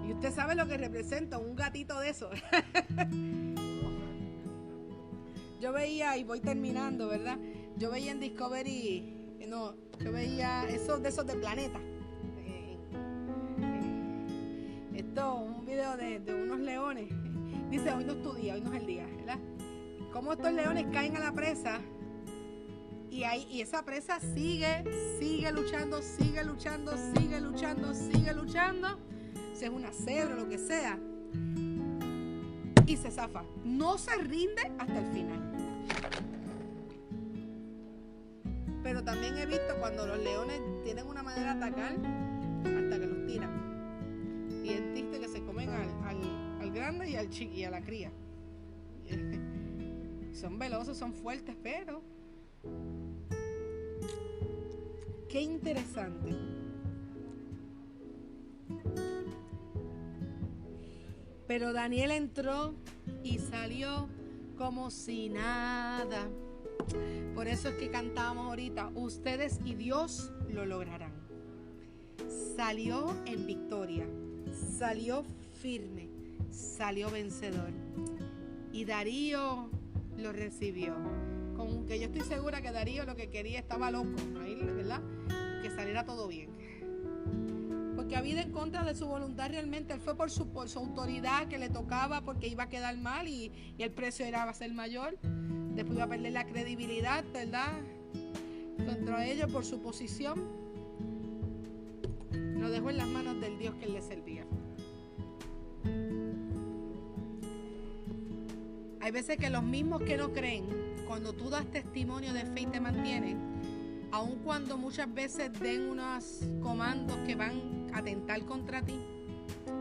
Y usted sabe lo que representa un gatito de esos. Yo veía, y voy terminando, ¿verdad? Yo veía en Discovery, yo veía esos de Planeta. Un video de unos leones. Dice, hoy no es tu día, hoy no es el día, ¿verdad? Cómo estos leones caen a la presa y esa presa sigue luchando, sigue luchando. Si es una cebra o lo que sea. Y se zafa. No se rinde hasta el final. Pero también he visto cuando los leones tienen una manera de atacar hasta que los tiran. Y es triste que se comen al grande y a la cría. Son veloces, son fuertes, pero qué interesante. Pero Daniel entró y salió como si nada. Por eso es que cantábamos ahorita, ustedes y Dios lo lograrán. Salió en victoria, salió firme, salió vencedor. Y Darío lo recibió. Con que yo estoy segura que Darío lo que quería, estaba loco, ahí, ¿verdad? Que saliera todo bien. Porque había ido en contra de su voluntad realmente. Él fue por su autoridad que le tocaba, porque iba a quedar mal y el precio va a ser mayor. Después iba a perder la credibilidad, ¿verdad? Contra ellos por su posición. Lo dejó en las manos del Dios que él le servía. Hay veces que los mismos que no creen, cuando tú das testimonio de fe y te mantienen, aun cuando muchas veces den unos comandos que van a atentar contra ti,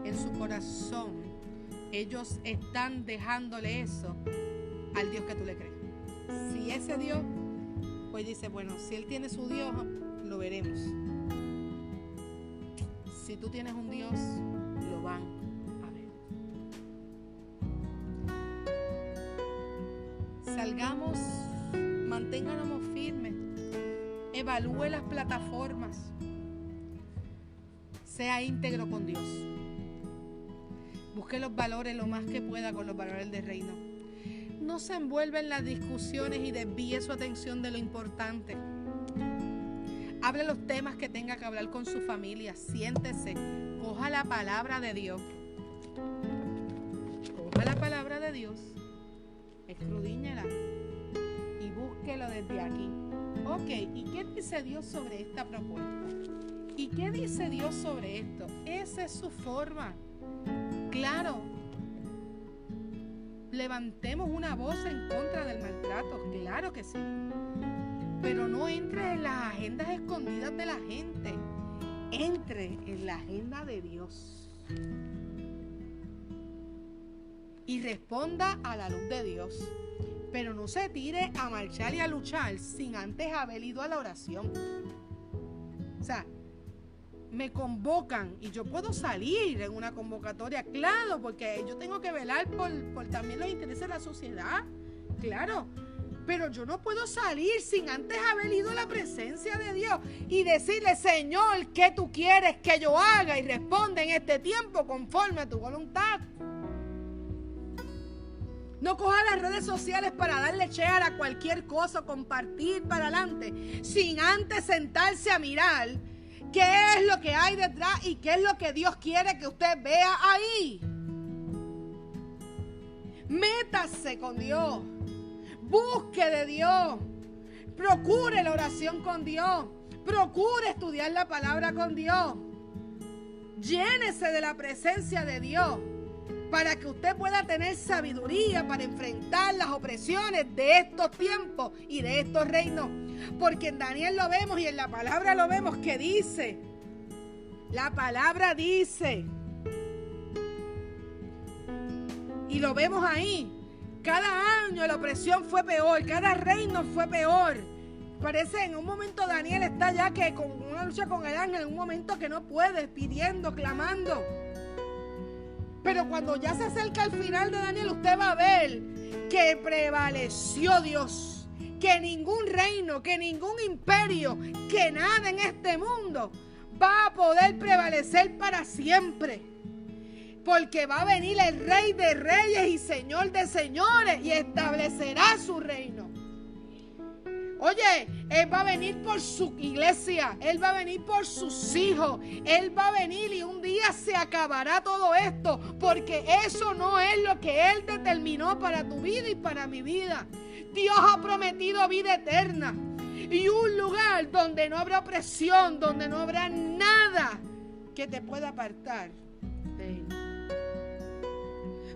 en su corazón ellos están dejándole eso al Dios que tú le crees. Si ese Dios, pues dice, bueno, si él tiene su Dios, lo veremos. Si tú tienes un Dios, lo van a ver. Salgamos, manténganos firmes, evalúe las plataformas, sea íntegro con Dios, busque los valores lo más que pueda con los valores del reino. No se envuelva en las discusiones y desvíe su atención de lo importante. Hable los temas que tenga que hablar con su familia, siéntese, coja la palabra de Dios. Coja la palabra de Dios, escudriñela y búsquelo desde aquí. Ok, ¿y qué dice Dios sobre esta propuesta? ¿Y qué dice Dios sobre esto? Esa es su forma. Claro, levantemos una voz en contra del maltrato, claro que sí. Pero no entre en las agendas escondidas de la gente. Entre en la agenda de Dios. Y responda a la luz de Dios. Pero no se tire a marchar y a luchar sin antes haber ido a la oración. O sea, me convocan y yo puedo salir en una convocatoria, claro, porque yo tengo que velar por también los intereses de la sociedad, claro. Pero yo no puedo salir sin antes haber ido a la presencia de Dios y decirle, Señor, ¿qué tú quieres que yo haga? Y responde en este tiempo conforme a tu voluntad. No coja las redes sociales para darle share a cualquier cosa, compartir para adelante, sin antes sentarse a mirar qué es lo que hay detrás y qué es lo que Dios quiere que usted vea ahí. Métase con Dios. Busque de Dios. Procure la oración con Dios. Procure estudiar la palabra con Dios. Llénese de la presencia de Dios para que usted pueda tener sabiduría para enfrentar las opresiones de estos tiempos y de estos reinos. Porque en Daniel lo vemos y en la palabra lo vemos que dice. La palabra dice. Y lo vemos ahí. Cada año la opresión fue peor, cada reino fue peor. Parece en un momento Daniel está ya que con una lucha con el ángel, en un momento que no puede, pidiendo, clamando. Pero cuando ya se acerca al final de Daniel, usted va a ver que prevaleció Dios. Que ningún reino, que ningún imperio, que nada en este mundo va a poder prevalecer para siempre. Porque va a venir el Rey de Reyes y Señor de Señores y establecerá su reino. Oye, Él va a venir por su iglesia, Él va a venir por sus hijos, Él va a venir y un día se acabará todo esto, porque eso no es lo que Él determinó para tu vida y para mi vida. Dios ha prometido vida eterna y un lugar donde no habrá opresión, donde no habrá nada que te pueda apartar de Él.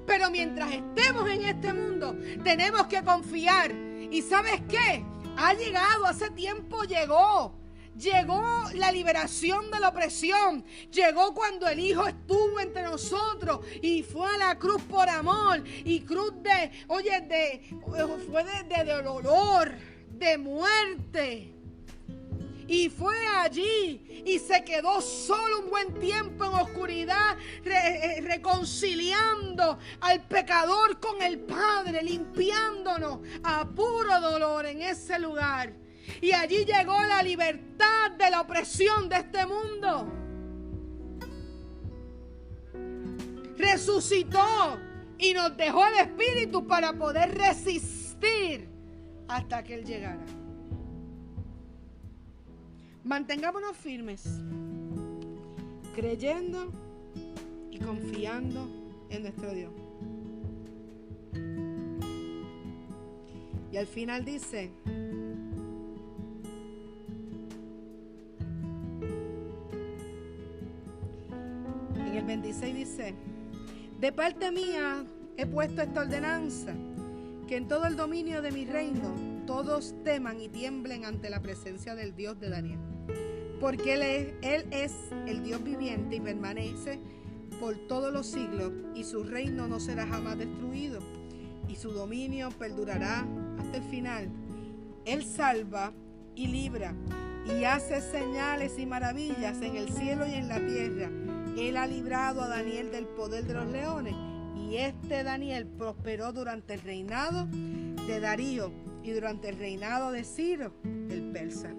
Pero mientras estemos en este mundo, tenemos que confiar. ¿Y sabes qué? Ha llegado, hace tiempo llegó. Llegó la liberación de la opresión. Llegó cuando el Hijo estuvo entre nosotros y fue a la cruz por amor. Y cruz fue de dolor, de muerte. Y fue allí y se quedó solo un buen tiempo en oscuridad, reconciliando al pecador con el Padre, limpiándonos a puro dolor en ese lugar. Y allí llegó la libertad de la opresión de este mundo. Resucitó y nos dejó el Espíritu para poder resistir hasta que Él llegara. Mantengámonos firmes, creyendo y confiando en nuestro Dios. Y al final dice, en el 26 dice, de parte mía he puesto esta ordenanza, que en todo el dominio de mi reino todos teman y tiemblen ante la presencia del Dios de Daniel. Porque Él es el Dios viviente y permanece por todos los siglos, y su reino no será jamás destruido, y su dominio perdurará hasta el final. Él salva y libra, y hace señales y maravillas en el cielo y en la tierra. Él ha librado a Daniel del poder de los leones, y este Daniel prosperó durante el reinado de Darío y durante el reinado de Ciro, el persa.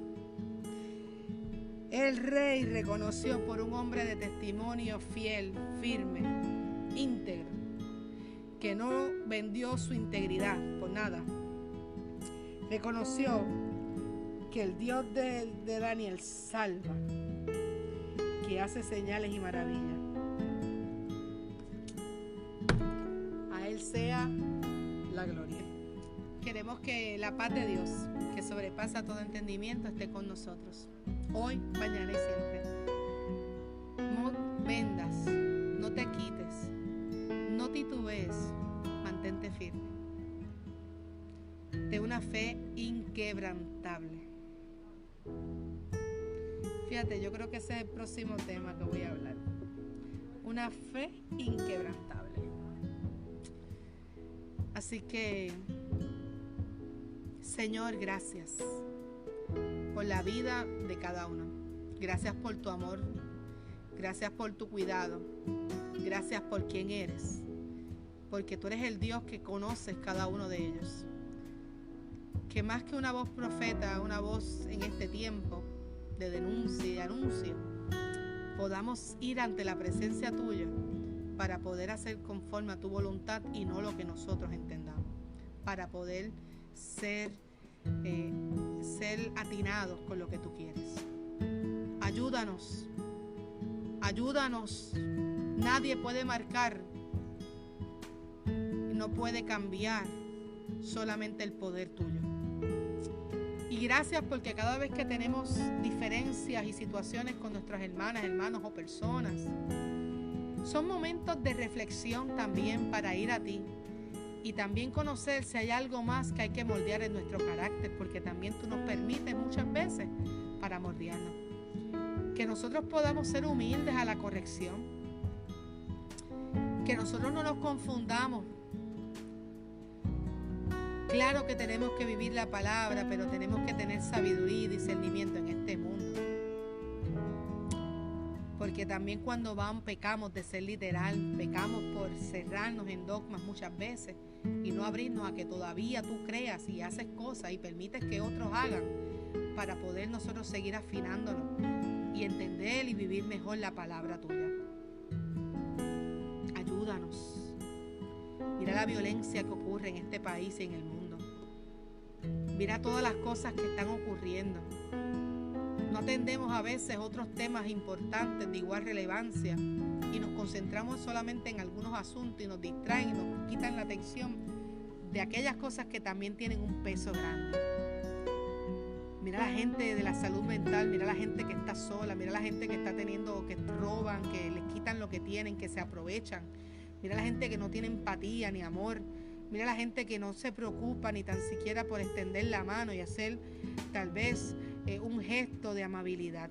El rey reconoció por un hombre de testimonio fiel, firme, íntegro, que no vendió su integridad por nada. Reconoció que el Dios de Daniel salva, que hace señales y maravillas. A Él sea la gloria. Queremos que la paz de Dios, que sobrepasa todo entendimiento, esté con nosotros. Hoy, mañana y siempre. No vendas, no te quites, no titubees, mantente firme. De una fe inquebrantable. Fíjate, yo creo que ese es el próximo tema que voy a hablar. Una fe inquebrantable. Así que, Señor, gracias por la vida de cada uno. Gracias por tu amor. Gracias por tu cuidado. Gracias por quién eres. Porque tú eres el Dios que conoces cada uno de ellos. Que más que una voz profeta, una voz en este tiempo de denuncia y de anuncio, podamos ir ante la presencia tuya para poder hacer conforme a tu voluntad y no lo que nosotros entendamos. Para poder ser atinados con lo que tú quieres. Ayúdanos. Nadie puede marcar no puede cambiar solamente el poder tuyo. Y gracias porque cada vez que tenemos diferencias y situaciones con nuestras hermanas, hermanos o personas, son momentos de reflexión también para ir a ti y también conocer si hay algo más que hay que moldear en nuestro carácter, porque también tú nos permites muchas veces para moldearnos. Que nosotros podamos ser humildes a la corrección, que nosotros no nos confundamos. Claro que tenemos que vivir la palabra, pero tenemos que tener sabiduría y discernimiento en este mundo. Porque también cuando pecamos de ser literal, pecamos por cerrarnos en dogmas muchas veces y no abrirnos a que todavía tú creas y haces cosas y permites que otros hagan para poder nosotros seguir afinándonos y entender y vivir mejor la palabra tuya. Ayúdanos. Mira la violencia que ocurre en este país y en el mundo. Mira todas las cosas que están ocurriendo. No atendemos a veces otros temas importantes de igual relevancia y nos concentramos solamente en algunos asuntos y nos distraen y nos quitan la atención de aquellas cosas que también tienen un peso grande. Mira la gente de la salud mental, mira la gente que está sola, mira la gente que está teniendo, que roban, que les quitan lo que tienen, que se aprovechan. Mira la gente que no tiene empatía ni amor. Mira la gente que no se preocupa ni tan siquiera por extender la mano y hacer tal vez un gesto de amabilidad.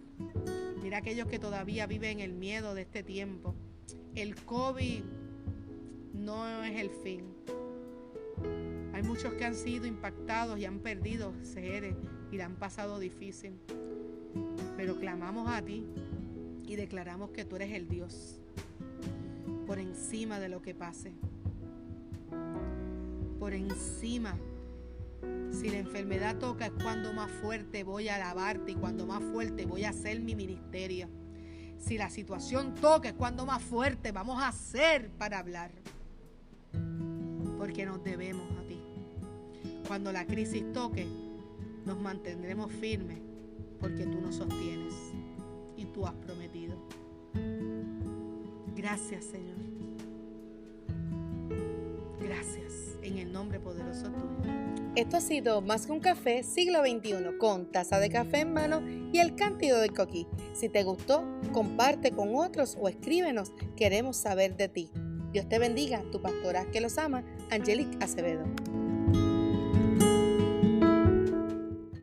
Mira aquellos que todavía viven el miedo de este tiempo. El COVID no es el fin. Hay muchos que han sido impactados y han perdido seres y la han pasado difícil. Pero clamamos a ti y declaramos que tú eres el Dios por encima de lo que pase. Por encima. Si la enfermedad toca es cuando más fuerte voy a alabarte y cuando más fuerte voy a hacer mi ministerio. Si la situación toca es cuando más fuerte vamos a hacer para hablar. Porque nos debemos a ti. Cuando la crisis toque, nos mantendremos firmes porque tú nos sostienes y tú has prometido. Gracias, Señor. Gracias, en el nombre poderoso tuyo. Esto ha sido Más que un Café, siglo XXI, con taza de café en mano y el cántico del coquí. Si te gustó, comparte con otros o escríbenos, queremos saber de ti. Dios te bendiga, tu pastora que los ama, Angelic Acevedo.